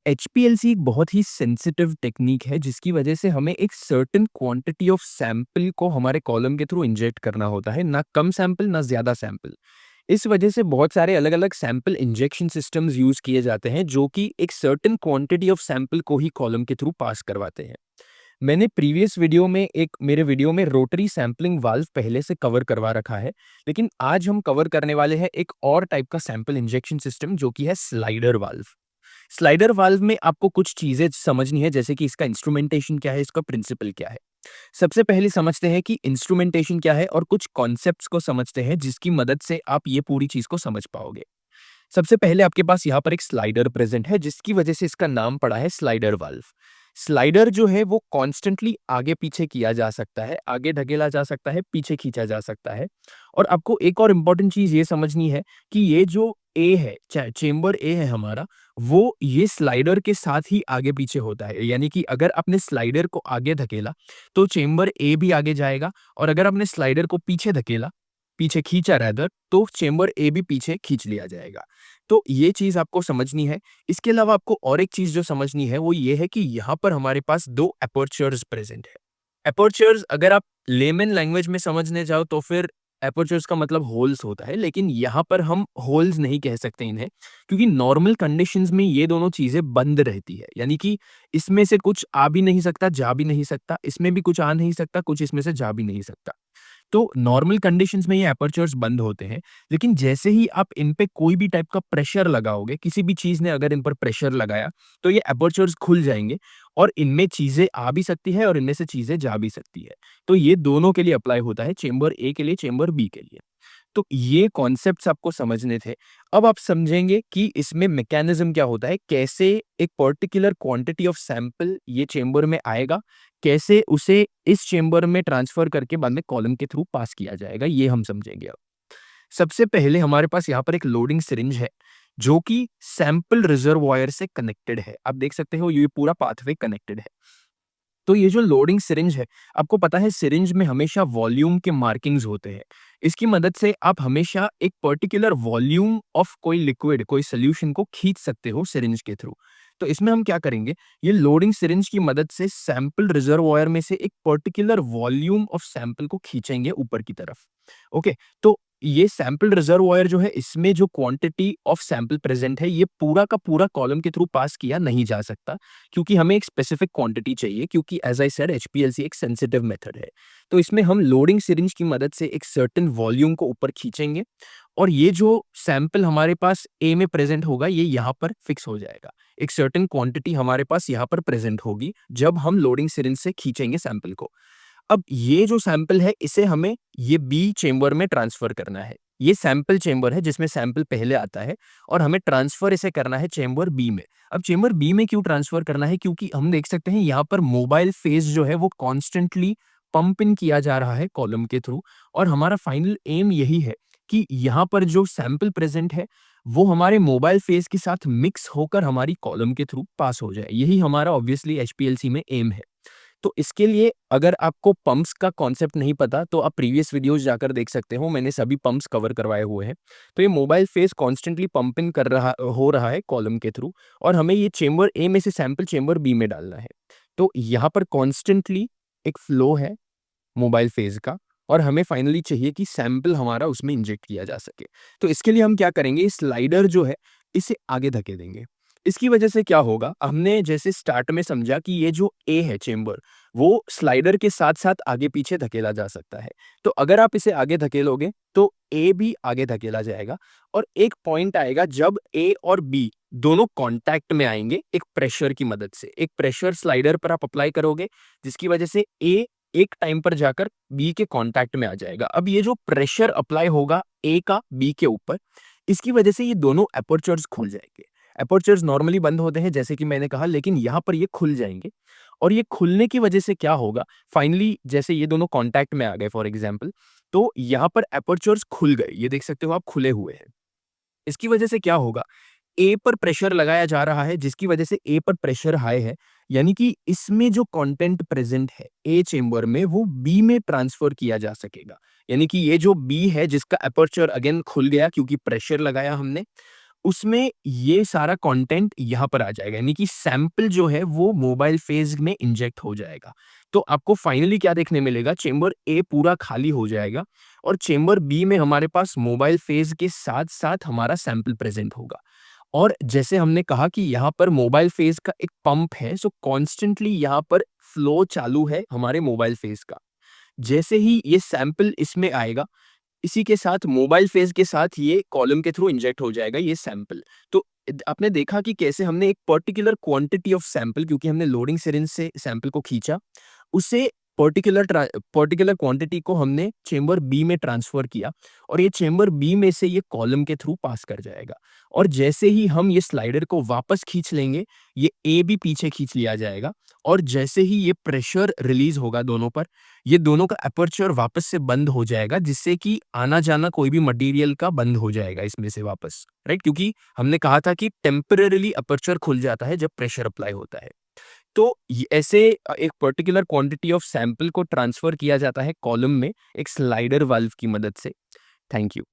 HPLC एक बहुत ही sensitive technique है जिसकी वजह से हमें एक सर्टेन क्वांटिटी ऑफ सैंपल को हमारे कॉलम के थ्रू इंजेक्ट करना होता है, ना कम सैंपल ना ज़्यादा सैंपल। इस वजह से बहुत सारे अलग-अलग सैंपल इंजेक्शन सिस्टम्स यूज़ किए जाते हैं जो कि एक सर्टेन क्वांटिटी ऑफ सैंपल को ही कॉलम के थ्रू पास करवाते हैं। मैंने प्रीवियस वीडियो में एक मेरे वीडियो में रोटरी सैंपलिंग वाल्व पहले से कवर करवा रखा है, लेकिन आज हम कवर करने वाले हैं एक और टाइप का सैंपल इंजेक्शन सिस्टम जो कि है स्लाइडर वाल्व। स्लाइडर वाल्व में आपको कुछ चीज़ें समझनी है जैसे कि इसका इंस्ट्रूमेंटेशन क्या है, इसका प्रिंसिपल क्या है। सबसे पहले समझते हैं कि इंस्ट्रूमेंटेशन क्या है और कुछ कॉन्सेप्ट्स को समझते हैं जिसकी मदद से आप ये पूरी चीज़ को समझ पाओगे। सबसे पहले आपके पास यहाँ पर एक स्लाइडर प्रेजेंट है जिसकी वजह से इसका नाम पड़ा है स्लाइडर वाल्व। स्लाइडर जो है वो कॉन्स्टेंटली आगे पीछे किया जा सकता है, आगे ढकेला जा सकता है, पीछे खींचा जा सकता है। और आपको एक और इम्पोर्टेंट चीज़ ये समझनी है कि ये जो ए है, चेंबर ए है हमारा, वो ये स्लाइडर के साथ ही आगे पीछे होता है। यानी कि अगर आपने स्लाइडर को आगे धकेला तो चेंबर ए भी आगे जाएगा, और अगर आपने स्लाइडर को पीछे धकेला, पीछे खींचा रैदर, तो चेंबर ए भी पीछे खींच लिया जाएगा। तो ये चीज़ आपको समझनी है। इसके अलावा आपको और एक चीज़ जो समझनी है वो ये है कि यहाँ पर हमारे पास 2 एपर्चर्स प्रेज़ेंट है। एपर्चर्स अगर आप लेमन लैंग्वेज में समझने जाओ तो फिर एपर्चर्स का मतलब होल्स होता है, लेकिन यहाँ पर हम होल्स नहीं कह सकते इन्हें, क्योंकि नॉर्मल कंडीशंस में ये दोनों चीज़ें बंद रहती है। यानी कि इसमें से कुछ आ भी नहीं सकता, जा भी नहीं सकता, इसमें भी कुछ आ नहीं सकता, कुछ इसमें से जा भी नहीं सकता। तो नॉर्मल कंडीशंस में ये एपर्चर्स बंद होते हैं, लेकिन जैसे ही आप इन पे कोई भी टाइप का प्रेशर लगाओगे, किसी भी चीज़ ने अगर इन पर प्रेशर लगाया, तो ये एपर्चर्स खुल जाएँगे और इनमें चीज़ें आ भी सकती है और इनमें से चीज़ें जा भी सकती है। तो ये दोनों के लिए अप्लाई होता है, चेंबर ए के लिए, चेंबर बी के लिए। तो ये कॉन्सेप्ट्स आपको समझने थे। अब आप समझेंगे कि इसमें मैकेनिज़्म क्या होता है, कैसे एक पर्टिकुलर क्वांटिटी ऑफ सैंपल ये चेंबर में आएगा, कैसे उसे इस चेंबर में ट्रांसफ़र करके बाद में कॉलम के थ्रू पास किया जाएगा, ये हम समझेंगे अब। सबसे पहले हमारे पास यहाँ पर एक लोडिंग सिरिंज है, जो कि सैंपल रिजर्वॉयर से कनेक्टेड है। आप देख सकते हो ये पूरा पाथवे कनेक्टेड है। तो ये जो लोडिंग सिरिंज है, आपको पता है सिरिंज में हमेशा वॉल्यूम के मार्किंग्स होते हैं। इसकी मदद से आप हमेशा एक पर्टिकुलर वॉल्यूम ऑफ कोई लिक्विड, कोई सॉल्यूशन को खींच सकते हो सिरिंज के थ्रू। तो इसमें हम क्या करेंगे, ये लोडिंग सिरिंज की मदद से सैंपल रिजर्वॉयर में से एक पर्टिकुलर वॉल्यूम ऑफ सैंपल को खींचेंगे ऊपर की तरफ। ओके, तो ये सैंपल रिजर्वॉयर जो है, इसमें जो क्वांटिटी ऑफ सैंपल प्रेजेंट है, ये पूरा का पूरा कॉलम के थ्रू पास किया नहीं जा सकता, क्योंकि हमें एक स्पेसिफिक क्वांटिटी चाहिए, क्योंकि एज़ आई सेड एचपीएलसी एक सेंसिटिव मेथड है। तो इसमें हम लोडिंग सिरिंज की मदद से एक सर्टेन वॉल्यूम को ऊपर खींचेंगे और ये जो सैंपल हमारे पास ए में प्रेज़ेंट होगा, ये यहाँ पर फिक्स हो जाएगा। एक सर्टेन क्वांटिटी हमारे पास यहाँ पर प्रेज़ेंट होगी, जब हम लोडिंग सिरिंज से खींचेंगे सैंपल को। अब ये जो सैंपल है, इसे हमें ये बी चेंबर में ट्रांसफ़र करना है। ये सैंपल चेंबर है जिसमें सैंपल पहले आता है और हमें ट्रांसफ़र इसे करना है चेंबर बी में। अब चेंबर बी में क्यों ट्रांसफ़र करना है? क्योंकि हम देख सकते हैं यहाँ पर मोबाइल फ़ेज़ जो है वो कॉन्स्टेंटली पंप इन किया जा रहा है कॉलम के थ्रू, और हमारा फाइनल एम यही है कि यहाँ पर जो सैंपल प्रेज़ेंट है, वो हमारे मोबाइल फ़ेज़ के साथ मिक्स होकर हमारी कॉलम के थ्रू पास हो जाए। यही हमारा ऑब्वियसली एचपीएलसी में एम है। तो इसके लिए अगर आपको पंप्स का कॉन्सेप्ट नहीं पता तो आप प्रीवियस वीडियोस जाकर देख सकते हो, मैंने सभी पंप्स कवर करवाए हुए हैं। तो ये मोबाइल फेस कॉन्स्टेंटली पंपिंग कर रहा हो रहा है कॉलम के थ्रू, और हमें ये चेंबर ए में से सैंपल चेंबर बी में डालना है। तो यहाँ पर कॉन्स्टेंटली एक फ्लो है मोबाइल फेज का, और हमें फाइनली चाहिए कि सैंपल हमारा उसमें इंजेक्ट किया जा सके। तो इसके लिए हम क्या करेंगे, स्लाइडर जो है इसे आगे धकेलेंगे। इसकी वजह से क्या होगा, हमने जैसे स्टार्ट में समझा कि ये जो ए है चेंबर, वो स्लाइडर के साथ-साथ आगे-पीछे धकेला जा सकता है। तो अगर आप इसे आगे धकेलोगे तो ए भी आगे धकेला जाएगा, और एक पॉइंट आएगा जब ए और बी दोनों कॉन्टैक्ट में आएँगे एक प्रेशर की मदद से। एक प्रेशर स्लाइडर पर आप अप्लाई करोगे जिसकी वजह से ए एक टाइम पर जाकर बी के कॉन्टैक्ट में आ जाएगा। अब ये जो प्रेशर अप्लाई होगा ए का बी के ऊपर, इसकी वजह से ये दोनों एपर्चर्स खुल जाएँगे। एपर्चर्स नॉर्मली बंद होते हैं जैसे कि मैंने कहा, लेकिन यहाँ पर ये खुल जाएँगे, और ये खुलने की वजह से क्या होगा, फाइनली जैसे ये दोनों कॉन्टैक्ट में आ गए फॉर एग्ज़ाम्पल, तो यहाँ पर एपर्चर्स खुल गए। ये देख सकते हो आप, खुले हुए हैं। इसकी वजह से क्या होगा, ए पर प्रेशर लगाया जा रहा है जिसकी वजह से ए पर प्रेशर हाई है, यानी कि इसमें जो कंटेंट प्रेजेंट है ए चेंबर में, वो बी में ट्रांसफर किया जा सकेगा। यानी कि ये जो बी है जिसका एपर्चर अगेन खुल गया क्योंकि प्रेशर लगाया हमने, उसमें ये सारा कंटेंट यहाँ पर आ जाएगा, यानी कि सैंपल जो है वो मोबाइल फेज़ में इंजेक्ट हो जाएगा। तो आपको फाइनली क्या देखने मिलेगा, चेंबर ए पूरा खाली हो जाएगा और चेंबर बी में हमारे पास मोबाइल फेज़ के साथ-साथ हमारा सैंपल प्रेज़ेंट होगा। और जैसे हमने कहा कि यहाँ पर मोबाइल फ़ेज़ का एक पंप है, सो कॉन्स्टेंटली यहाँ पर फ्लो चालू है हमारे मोबाइल फ़ेज़ का। जैसे ही ये सैंपल इसमें आएगा, इसी के साथ मोबाइल फ़ेज़ के साथ ये कॉलम के थ्रू इंजेक्ट हो जाएगा ये सैंपल। तो आपने देखा कि कैसे हमने एक पर्टिकुलर क्वांटिटी ऑफ सैंपल, क्योंकि हमने लोडिंग सिरिंज से सैंपल को खींचा, उसे पर्टिकुलर क्वांटिटी को हमने चेंबर बी में ट्रांसफ़र किया और ये चेंबर बी में से ये कॉलम के थ्रू पास कर जाएगा। और जैसे ही हम ये स्लाइडर को वापस खींच लेंगे, ये ए भी पीछे खींच लिया जाएगा और जैसे ही ये प्रेशर रिलीज़ होगा दोनों पर, ये दोनों का एपर्चर वापस से बंद हो जाएगा, जिससे कि आना-जाना कोई भी मटेरियल का बंद हो जाएगा इसमें से वापस, राइट? क्योंकि हमने कहा था कि टेम्परेरीली एपर्चर खुल जाता है जब प्रेशर अप्लाई होता है। तो ये ऐसे एक पर्टिकुलर क्वांटिटी ऑफ सैंपल को ट्रांसफर किया जाता है कॉलम में एक स्लाइडर वाल्व की मदद से। Thank you.